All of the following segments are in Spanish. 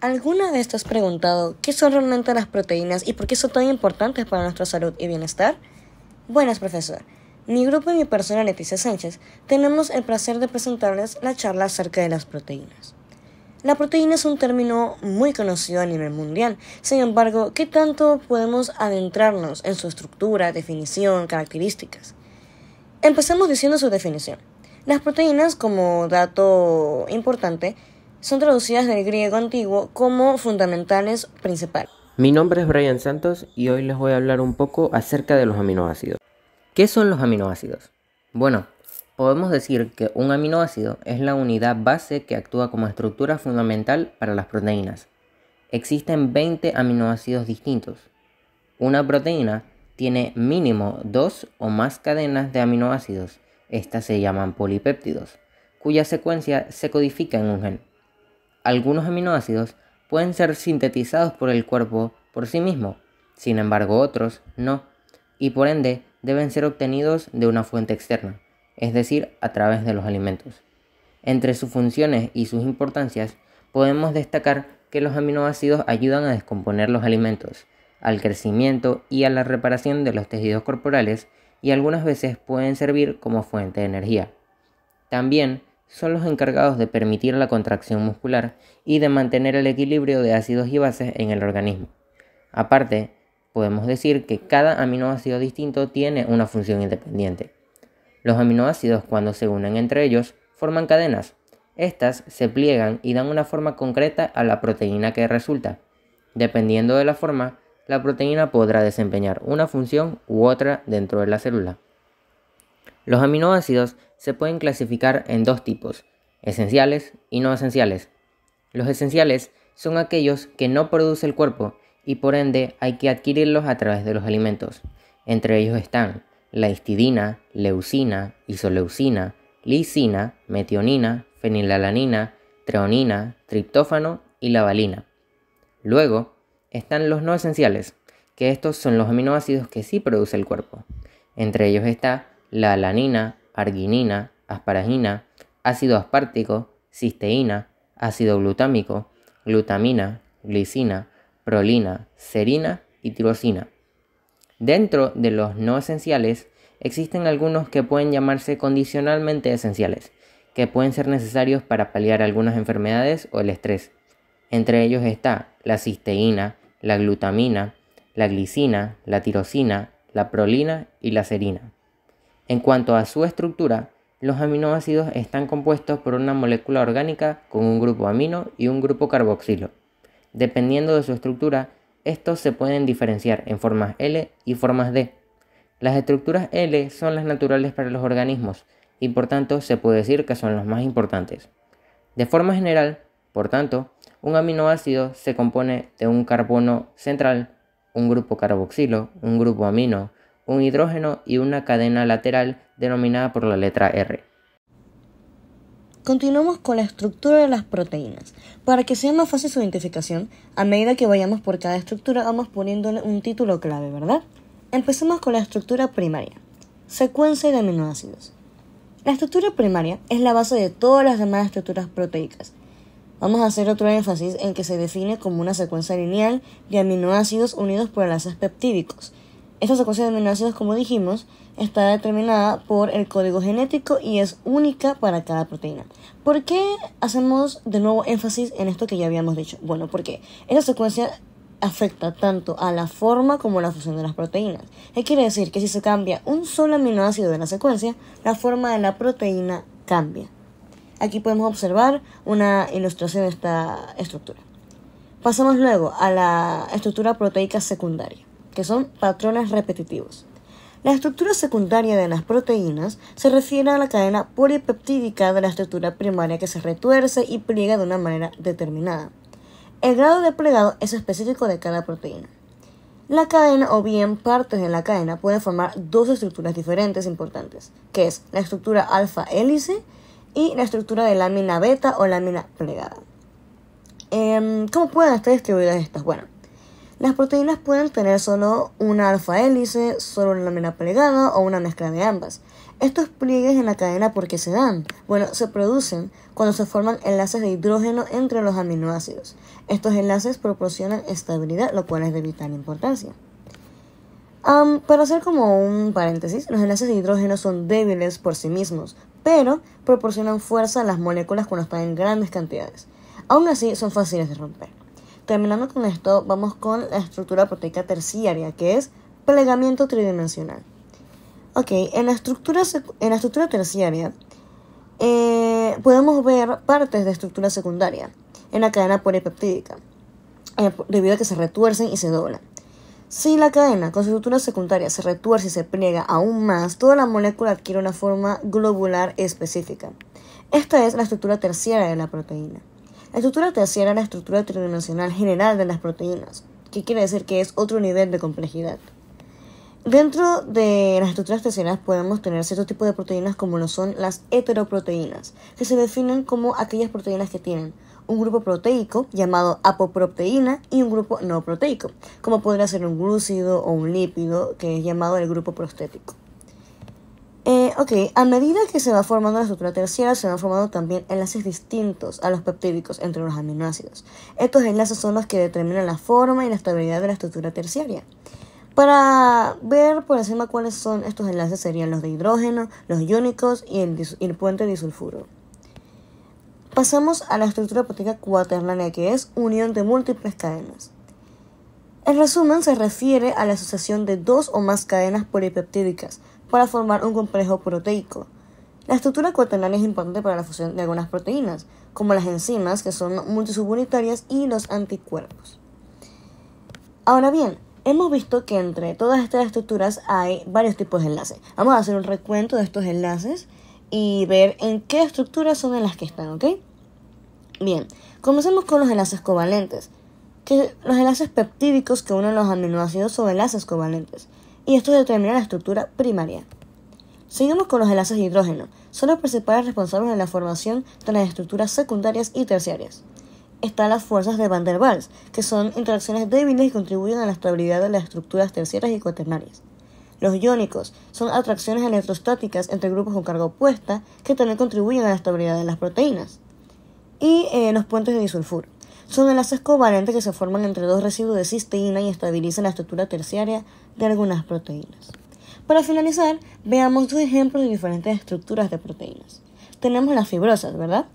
¿Alguna vez te has preguntado qué son realmente las proteínas y por qué son tan importantes para nuestra salud y bienestar? Buenas, profesor. Mi grupo y mi persona Leticia Sánchez tenemos el placer de presentarles la charla acerca de las proteínas. La proteína es un término muy conocido a nivel mundial. Sin embargo, ¿qué tanto podemos adentrarnos en su estructura, definición, características? Empecemos diciendo su definición. Las proteínas, como dato importante, son traducidas del griego antiguo como fundamentales principales. Mi nombre es Brian Santos y hoy les voy a hablar un poco acerca de los aminoácidos. ¿Qué son los aminoácidos? Bueno, podemos decir que un aminoácido es la unidad base que actúa como estructura fundamental para las proteínas. Existen 20 aminoácidos distintos. Una proteína tiene mínimo 2 o más cadenas de aminoácidos. Estas se llaman polipéptidos, cuya secuencia se codifica en un gen. Algunos aminoácidos pueden ser sintetizados por el cuerpo por sí mismo, sin embargo otros no, y por ende deben ser obtenidos de una fuente externa, es decir, a través de los alimentos. Entre sus funciones y sus importancias, podemos destacar que los aminoácidos ayudan a descomponer los alimentos, al crecimiento y a la reparación de los tejidos corporales, y algunas veces pueden servir como fuente de energía. También son los encargados de permitir la contracción muscular y de mantener el equilibrio de ácidos y bases en el organismo. Aparte, podemos decir que cada aminoácido distinto tiene una función independiente. Los aminoácidos, cuando se unen entre ellos, forman cadenas. Estas se pliegan y dan una forma concreta a la proteína que resulta. Dependiendo de la forma, la proteína podrá desempeñar una función u otra dentro de la célula. Los aminoácidos se pueden clasificar en dos tipos, esenciales y no esenciales. Los esenciales son aquellos que no produce el cuerpo y por ende hay que adquirirlos a través de los alimentos. Entre ellos están la histidina, leucina, isoleucina, lisina, metionina, fenilalanina, treonina, triptófano y la valina. Luego están los no esenciales, que estos son los aminoácidos que sí produce el cuerpo. Entre ellos está la alanina, arginina, asparagina, ácido aspartico, cisteína, ácido glutámico, glutamina, glicina, prolina, serina y tirosina. Dentro de los no esenciales existen algunos que pueden llamarse condicionalmente esenciales, que pueden ser necesarios para paliar algunas enfermedades o el estrés. Entre ellos está la cisteína, la glutamina, la glicina, la tirosina, la prolina y la serina. En cuanto a su estructura, los aminoácidos están compuestos por una molécula orgánica con un grupo amino y un grupo carboxilo. Dependiendo de su estructura, estos se pueden diferenciar en formas L y formas D. Las estructuras L son las naturales para los organismos y por tanto se puede decir que son los más importantes. De forma general, por tanto, un aminoácido se compone de un carbono central, un grupo carboxilo, un grupo amino, un hidrógeno y una cadena lateral denominada por la letra R. Continuamos con la estructura de las proteínas. Para que sea más fácil su identificación, a medida que vayamos por cada estructura vamos poniéndole un título clave, ¿verdad? Empecemos con la estructura primaria. Secuencia de aminoácidos. La estructura primaria es la base de todas las demás estructuras proteicas. Vamos a hacer otro énfasis en que se define como una secuencia lineal de aminoácidos unidos por enlaces peptídicos. Esta secuencia de aminoácidos, como dijimos, está determinada por el código genético y es única para cada proteína. ¿Por qué hacemos de nuevo énfasis en esto que ya habíamos dicho? Bueno, porque esa secuencia afecta tanto a la forma como a la función de las proteínas. ¿Qué quiere decir? Que si se cambia un solo aminoácido de la secuencia, la forma de la proteína cambia. Aquí podemos observar una ilustración de esta estructura. Pasamos luego a la estructura proteica secundaria, que son patrones repetitivos. La estructura secundaria de las proteínas se refiere a la cadena polipeptídica de la estructura primaria que se retuerce y pliega de una manera determinada. El grado de plegado es específico de cada proteína. La cadena o bien partes de la cadena pueden formar dos estructuras diferentes importantes, que es la estructura alfa-hélice y la estructura de lámina beta o lámina plegada. ¿Cómo pueden estar distribuidas estas? Bueno, Las proteínas pueden tener solo una alfa hélice, solo una lámina plegada o una mezcla de ambas. Estos pliegues en la cadena, ¿por qué se dan? Bueno, se producen cuando se forman enlaces de hidrógeno entre los aminoácidos. Estos enlaces proporcionan estabilidad, lo cual es de vital importancia. Para hacer como un paréntesis, los enlaces de hidrógeno son débiles por sí mismos, pero proporcionan fuerza a las moléculas cuando están en grandes cantidades. Aún así, son fáciles de romper. Terminando con esto, vamos con la estructura proteica terciaria, que es plegamiento tridimensional. Ok, en la estructura terciaria podemos ver partes de estructura secundaria en la cadena polipeptídica, debido a que se retuercen y se doblan. Si la cadena con su estructura secundaria se retuerce y se pliega aún más, toda la molécula adquiere una forma globular específica. Esta es la estructura terciaria de la proteína. La estructura terciaria es la estructura tridimensional general de las proteínas, que quiere decir que es otro nivel de complejidad. Dentro de las estructuras terciarias podemos tener ciertos tipos de proteínas como lo son las heteroproteínas, que se definen como aquellas proteínas que tienen un grupo proteico llamado apoproteína y un grupo no proteico, como podría ser un glúcido o un lípido, que es llamado el grupo prostético. A medida que se va formando la estructura terciaria, se van formando también enlaces distintos a los peptídicos entre los aminoácidos. Estos enlaces son los que determinan la forma y la estabilidad de la estructura terciaria. Para ver por encima cuáles son estos enlaces serían los de hidrógeno, los iónicos y el puente disulfuro. Pasamos a la estructura proteica cuaternaria, que es unión de múltiples cadenas. En resumen, se refiere a la asociación de dos o más cadenas polipeptídicas para formar un complejo proteico. La estructura cuaternaria es importante para la fusión de algunas proteínas, como las enzimas, que son multisubunitarias, y los anticuerpos. Ahora bien, hemos visto que entre todas estas estructuras hay varios tipos de enlaces. Vamos a hacer un recuento de estos enlaces y ver en qué estructuras son en las que están, ¿ok? Bien, comencemos con los enlaces covalentes. Que los enlaces peptídicos que unen los aminoácidos son enlaces covalentes, y esto determina la estructura primaria. Seguimos con los enlaces de hidrógeno. Son los principales responsables de la formación de las estructuras secundarias y terciarias. Están las fuerzas de Van der Waals, que son interacciones débiles y contribuyen a la estabilidad de las estructuras terciarias y cuaternarias. Los iónicos son atracciones electrostáticas entre grupos con carga opuesta que también contribuyen a la estabilidad de las proteínas. Y los puentes de disulfuro. Son enlaces covalentes que se forman entre dos residuos de cisteína y estabilizan la estructura terciaria de algunas proteínas. Para finalizar, veamos dos ejemplos de diferentes estructuras de proteínas. Tenemos las fibrosas, ¿verdad?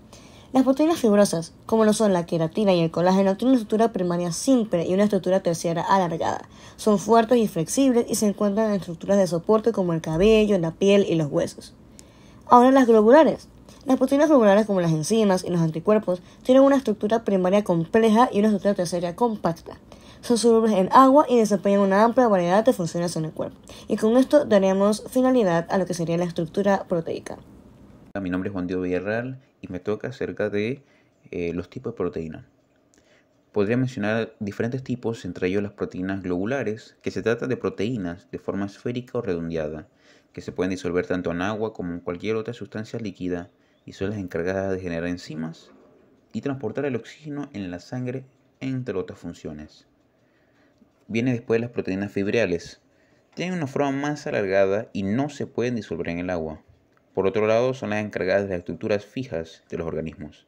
Las proteínas fibrosas, como lo son la queratina y el colágeno, tienen una estructura primaria simple y una estructura terciaria alargada. Son fuertes y flexibles y se encuentran en estructuras de soporte como el cabello, la piel y los huesos. Ahora las globulares. Las proteínas globulares, como las enzimas y los anticuerpos, tienen una estructura primaria compleja y una estructura terciaria compacta. Son solubles en agua y desempeñan una amplia variedad de funciones en el cuerpo. Y con esto daremos finalidad a lo que sería la estructura proteica. Mi nombre es Juan Diego Villarreal y me toca acerca de los tipos de proteína. Podría mencionar diferentes tipos, entre ellos las proteínas globulares, que se trata de proteínas de forma esférica o redondeada, que se pueden disolver tanto en agua como en cualquier otra sustancia líquida y son las encargadas de generar enzimas y transportar el oxígeno en la sangre, entre otras funciones. Viene después las proteínas fibrales. Tienen una forma más alargada y no se pueden disolver en el agua. Por otro lado, son las encargadas de las estructuras fijas de los organismos.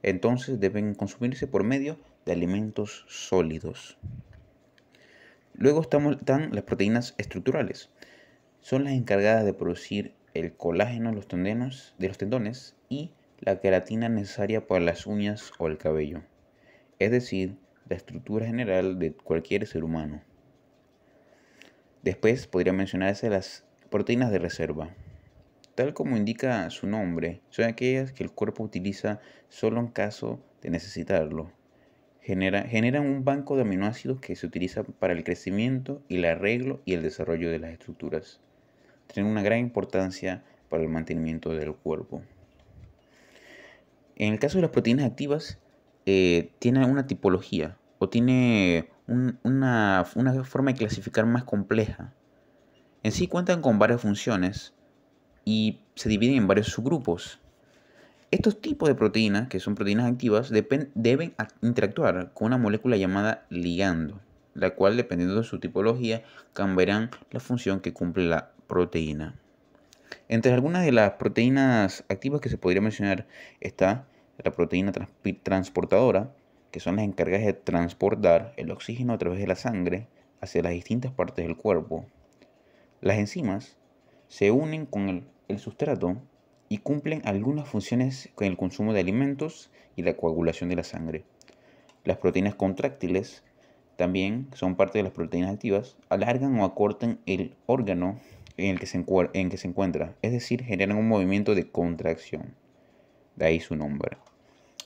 Entonces deben consumirse por medio de alimentos sólidos. Luego están las proteínas estructurales. Son las encargadas de producir el colágeno de los tendones y la queratina necesaria para las uñas o el cabello, es decir, la estructura general de cualquier ser humano. Después podría mencionarse las proteínas de reserva. Tal como indica su nombre, son aquellas que el cuerpo utiliza solo en caso de necesitarlo. Generan un banco de aminoácidos que se utiliza para el crecimiento y el arreglo y el desarrollo de las estructuras. Tienen una gran importancia para el mantenimiento del cuerpo. En el caso de las proteínas activas, tienen una tipología o tiene una forma de clasificar más compleja. En sí cuentan con varias funciones y se dividen en varios subgrupos. Estos tipos de proteínas, que son proteínas activas, deben interactuar con una molécula llamada ligando. la cual, dependiendo de su tipología, cambiarán la función que cumple la proteína. Entre algunas de las proteínas activas que se podría mencionar está la proteína transportadora, que son las encargadas de transportar el oxígeno a través de la sangre hacia las distintas partes del cuerpo. Las enzimas se unen con el sustrato y cumplen algunas funciones con el consumo de alimentos y la coagulación de la sangre. Las proteínas contráctiles también son parte de las proteínas activas, alargan o acortan el órgano en el que se encuentra, es decir, generan un movimiento de contracción. De ahí su nombre.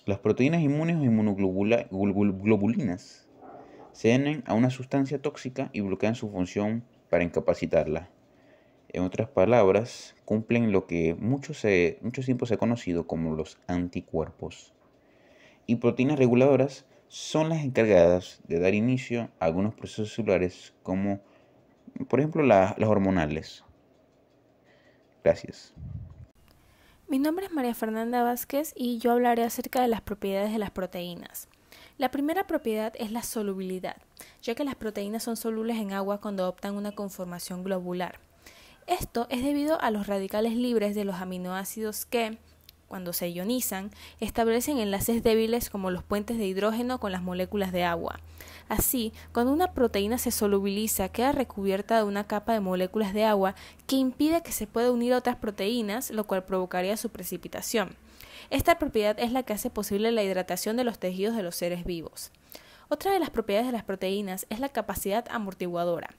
Las proteínas inmunes o inmunoglobulinas se unen a una sustancia tóxica y bloquean su función para incapacitarla. En otras palabras, cumplen lo que mucho tiempo se ha conocido como los anticuerpos. Y proteínas reguladoras son las encargadas de dar inicio a algunos procesos celulares como, por ejemplo, las hormonales. Gracias. Mi nombre es María Fernanda Vázquez y yo hablaré acerca de las propiedades de las proteínas. La primera propiedad es la solubilidad, ya que las proteínas son solubles en agua cuando adoptan una conformación globular. Esto es debido a los radicales libres de los aminoácidos que, cuando se ionizan, establecen enlaces débiles como los puentes de hidrógeno con las moléculas de agua. Así, cuando una proteína se solubiliza, queda recubierta de una capa de moléculas de agua que impide que se pueda unir a otras proteínas, lo cual provocaría su precipitación. Esta propiedad es la que hace posible la hidratación de los tejidos de los seres vivos. Otra de las propiedades de las proteínas es la capacidad amortiguadora,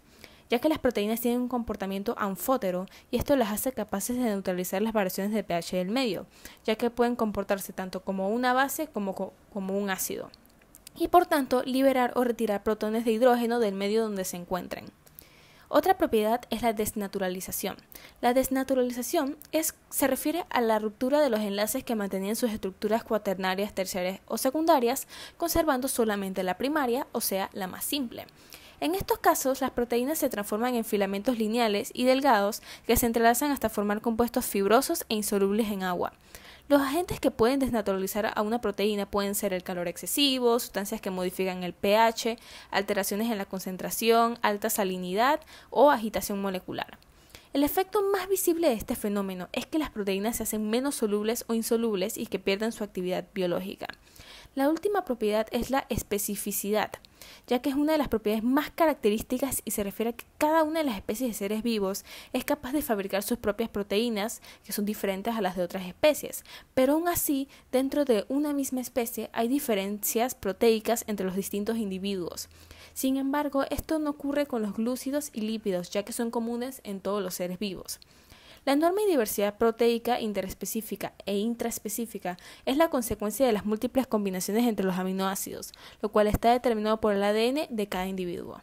ya que las proteínas tienen un comportamiento anfótero y esto las hace capaces de neutralizar las variaciones de pH del medio, ya que pueden comportarse tanto como una base como un ácido, y por tanto liberar o retirar protones de hidrógeno del medio donde se encuentren. Otra propiedad es la desnaturalización. La desnaturalización se refiere a la ruptura de los enlaces que mantenían sus estructuras cuaternarias, terciarias o secundarias, conservando solamente la primaria, o sea, la más simple. En estos casos, las proteínas se transforman en filamentos lineales y delgados que se entrelazan hasta formar compuestos fibrosos e insolubles en agua. Los agentes que pueden desnaturalizar a una proteína pueden ser el calor excesivo, sustancias que modifican el pH, alteraciones en la concentración, alta salinidad o agitación molecular. El efecto más visible de este fenómeno es que las proteínas se hacen menos solubles o insolubles y que pierden su actividad biológica. La última propiedad es la especificidad, ya que es una de las propiedades más características y se refiere a que cada una de las especies de seres vivos es capaz de fabricar sus propias proteínas, que son diferentes a las de otras especies, pero aún así, dentro de una misma especie hay diferencias proteicas entre los distintos individuos. Sin embargo, esto no ocurre con los glúcidos y lípidos, ya que son comunes en todos los seres vivos. La enorme diversidad proteica interespecífica e intraespecífica es la consecuencia de las múltiples combinaciones entre los aminoácidos, lo cual está determinado por el ADN de cada individuo.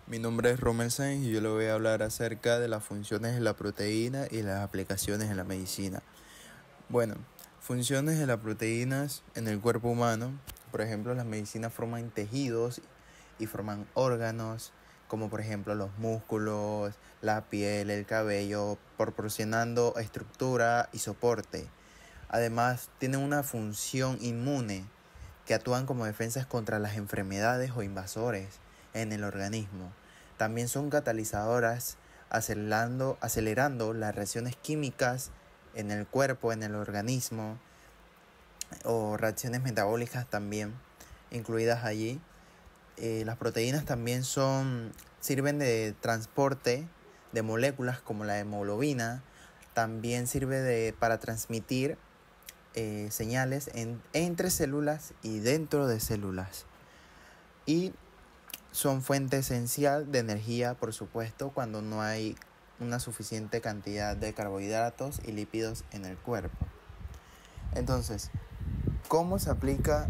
Mi nombre es Rommel Sainz y yo le voy a hablar acerca de las funciones de la proteína y las aplicaciones en la medicina. Bueno, funciones de las proteínas en el cuerpo humano. Por ejemplo, las medicinas forman tejidos y forman órganos, como por ejemplo los músculos, la piel, el cabello, proporcionando estructura y soporte. Además, tienen una función inmune que actúan como defensas contra las enfermedades o invasores en el organismo. También son catalizadoras, acelerando las reacciones químicas en el cuerpo, en el organismo, o reacciones metabólicas también incluidas allí. Las proteínas también sirven de transporte de moléculas como la hemoglobina. También sirve para transmitir señales entre células y dentro de células. Y son fuente esencial de energía, por supuesto, cuando no hay una suficiente cantidad de carbohidratos y lípidos en el cuerpo. Entonces, ¿cómo se aplica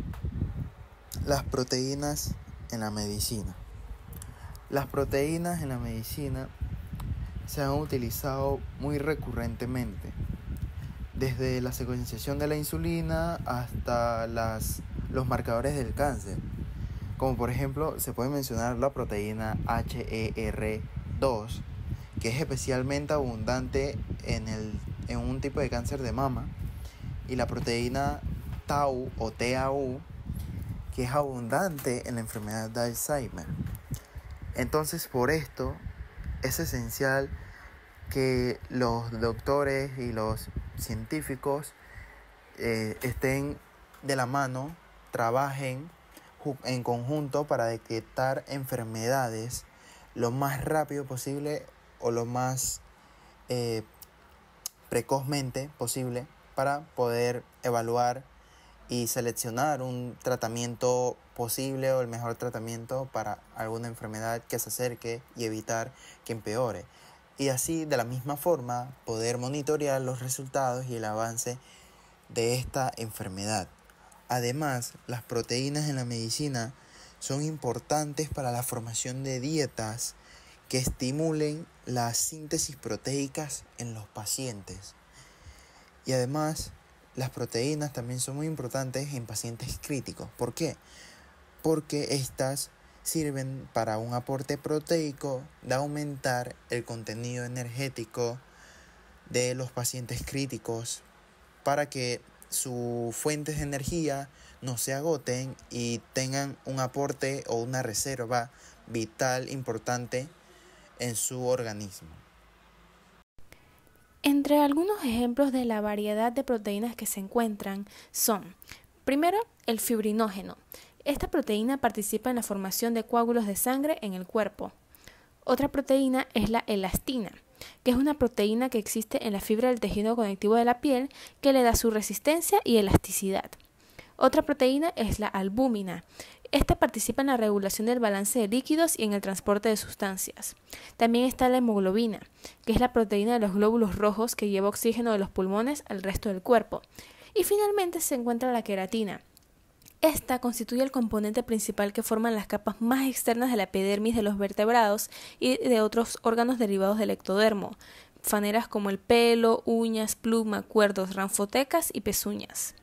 las proteínas en la medicina? Las proteínas en la medicina se han utilizado muy recurrentemente, desde la secuenciación de la insulina hasta los marcadores del cáncer, como por ejemplo se puede mencionar la proteína HER2, que es especialmente abundante en un tipo de cáncer de mama, y la proteína Tau o TAU, que es abundante en la enfermedad de Alzheimer. Entonces, por esto es esencial que los doctores y los científicos estén de la mano, trabajen en conjunto para detectar enfermedades lo más rápido posible o lo más precozmente posible para poder evaluar y seleccionar un tratamiento posible o el mejor tratamiento para alguna enfermedad que se acerque y evitar que empeore. Y así, de la misma forma, poder monitorear los resultados y el avance de esta enfermedad. Además, las proteínas en la medicina son importantes para la formación de dietas que estimulen las síntesis proteicas en los pacientes. Y además, las proteínas también son muy importantes en pacientes críticos. ¿Por qué? Porque estas sirven para un aporte proteico de aumentar el contenido energético de los pacientes críticos para que sus fuentes de energía no se agoten y tengan un aporte o una reserva vital importante en su organismo. Entre algunos ejemplos de la variedad de proteínas que se encuentran son, primero, el fibrinógeno. Esta proteína participa en la formación de coágulos de sangre en el cuerpo. Otra proteína es la elastina, que es una proteína que existe en la fibra del tejido conectivo de la piel que le da su resistencia y elasticidad. Otra proteína es la albúmina. Esta participa en la regulación del balance de líquidos y en el transporte de sustancias. También está la hemoglobina, que es la proteína de los glóbulos rojos que lleva oxígeno de los pulmones al resto del cuerpo. Y finalmente se encuentra la queratina. Esta constituye el componente principal que forman las capas más externas de la epidermis de los vertebrados y de otros órganos derivados del ectodermo, faneras como el pelo, uñas, pluma, cuerdos, ranfotecas y pezuñas.